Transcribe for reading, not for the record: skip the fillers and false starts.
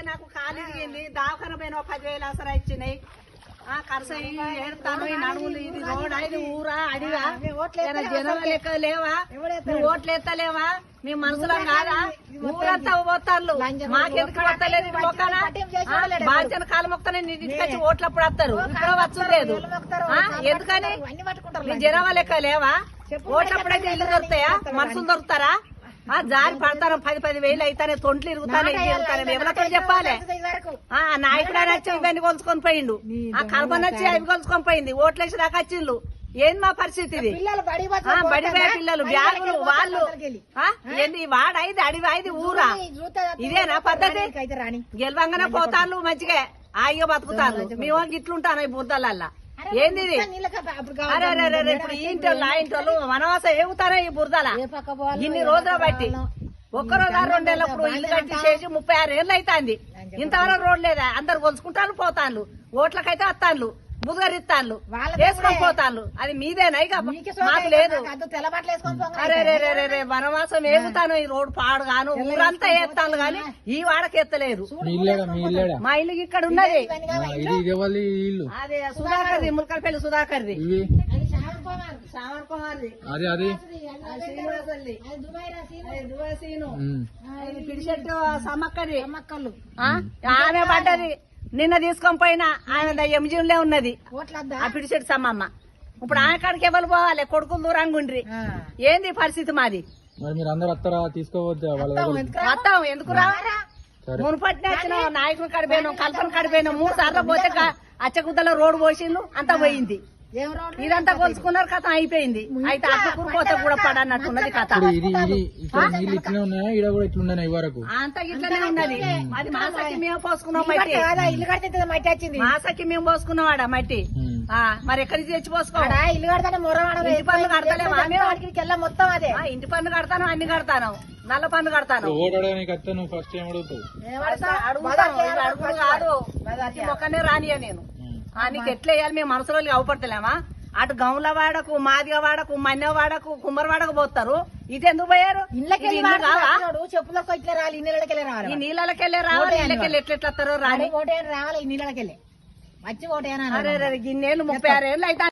నాకు ఖాళీ దిగింది దావఖాన పోయిన 10,000 అసలు ఇచ్చినాయి ఖర్చు ఏడుతాను ఈ నడుములు ఇది రోడ్ ఇది ఊరా అడిగా జనం లెక్క లేవా నువ్వు ఓట్లు ఎత్తలేవా మీ మనసులో కాదా ఊరంతా పోతారు మాకెందుకు వస్తలేదు బాధ్యత కాలు మొక్కనే ఇంటికొచ్చి ఓట్లప్పుడు వస్తారు ఇప్పుడు వచ్చలేదు ఎందుకని నీ జనం లెక్క లేవా ఓట్లప్పుడైతే ఇల్లు దొరుకుతాయా మనుషులు దొరుకుతారా జారి పడతాను 10,000 అయితానే తొంట్లు ఇరుగుతాను ఎవరితో చెప్పాలి నాయకుడు వచ్చి ఇవన్నీ కొలుచుకొని పోయిండు కల్పన వచ్చి అవి కొలుచుకొని పోయింది ఓట్లేసి దాకా వచ్చిండ్రు ఏంది మా పరిస్థితి ఇది బడిపోయే పిల్లలు బ్యాగులు వాళ్ళు ఏంది వాడైది అడివాయిది ఊరా ఇదేనా పద్ధతి గెలవంగానే పోతాను మంచిగా ఆయిగా బతుకుతాను మేము ఇట్లుంటాను ఈ బురదలల్లా ఏంది అరే ఇప్పుడు ఈ ఇంటోళ్ళు ఆ ఇంటోళ్ళు వనవాసం ఏగుతారో ఈ బురదల ఇన్ని రోజులు బట్టి ఒక్కరోజు 2 ఏళ్ళప్పుడు ఇల్లు కట్టి చేసి 36 ఏళ్ళు అవుతాంది ఇంతవరకు రోడ్ లేదా అందరు కొలుచుకుంటాను పోతాను ఓట్లకైతే వస్తాను ముదుగరిస్తాను వేసుకొని పోతాను అది మీదేనా ఇక మాకు లేదు అరే వనవాసం ఏగుతాను ఈ రోడ్డు పాడుగాను ఊరంతా వేస్తాను గాని ఈ వాడకి ఎత్తలేదు మా ఇల్లు ఇక్కడ ఉన్నది అదే సుధాకర్ది ములకలపల్లి సుధాకర్ది శ్రావణ్ కుమార్ది శ్రీనివాసల్లి దుబాయ్ సీను పిడిచెట్టు సమ్మక్కది ఆమె పడ్డది నిన్న తీసుకొని పోయినా ఆమె ఎంజీలో ఉన్నది ఆ పిడిచెట్టు సమ్మమ్మ ఇప్పుడు ఆమె కాడికి ఎవరు పోవాలి కొడుకులు దూరంగా ఉండ్రి ఏంది పరిస్థితి మాది వస్తాం ఎందుకు రా మునుపట్టిన వచ్చిన నాయకుని కడిపోయినాం కల్పన కడిపోయినాం 3 సార్లు పోతే అచ్చగుద్దలో రోడ్డు పోసిండు అంతా పోయింది ఇదంతా కొలుచుకున్నారు కథ అయిపోయింది అయితే అక్కడికి పోతే కూడా పడన్నట్టున్నది కథ అంతా ఇట్లనే ఉన్నది అది మాసకి మేము పోసుకున్నాం మట్టి ఇల్లు కడితే మట్టి వచ్చింది మాసకి మేము పోసుకున్నావాడ మట్టి మరి ఎక్కడి నుంచి తెచ్చి పోసుకోవాడా ఇల్లు కడతానే ఇంటి పనులు కడతలేమా మొత్తం అదే ఇంటి పనులు కడతాను అన్ని కడతాను నల్ల పనులు కడతాను అడుగులు కాదు మొక్కనే రానియా నేను నీకు ఎట్లా వేయాలి మేము మనసులో అవపడతలేమా అటు గౌన్ల వాడకు మాదిగ వాడకు మన్నె వాడకు కుమ్మర వాడకు పోతారు ఇది ఎందుకు పోయారు చెప్పులకు ఇట్లా రాలి ఈ నీళ్ళకెళ్ళే రావాలి ఇళ్ళకెళ్ళి ఎట్లెట్లస్తారో రాని రావాలి ఈ నీళ్ళకెళ్ళి వచ్చి ఓటేనా అరే గిన్నెళ్ళు 36 ఏళ్ళు అయితే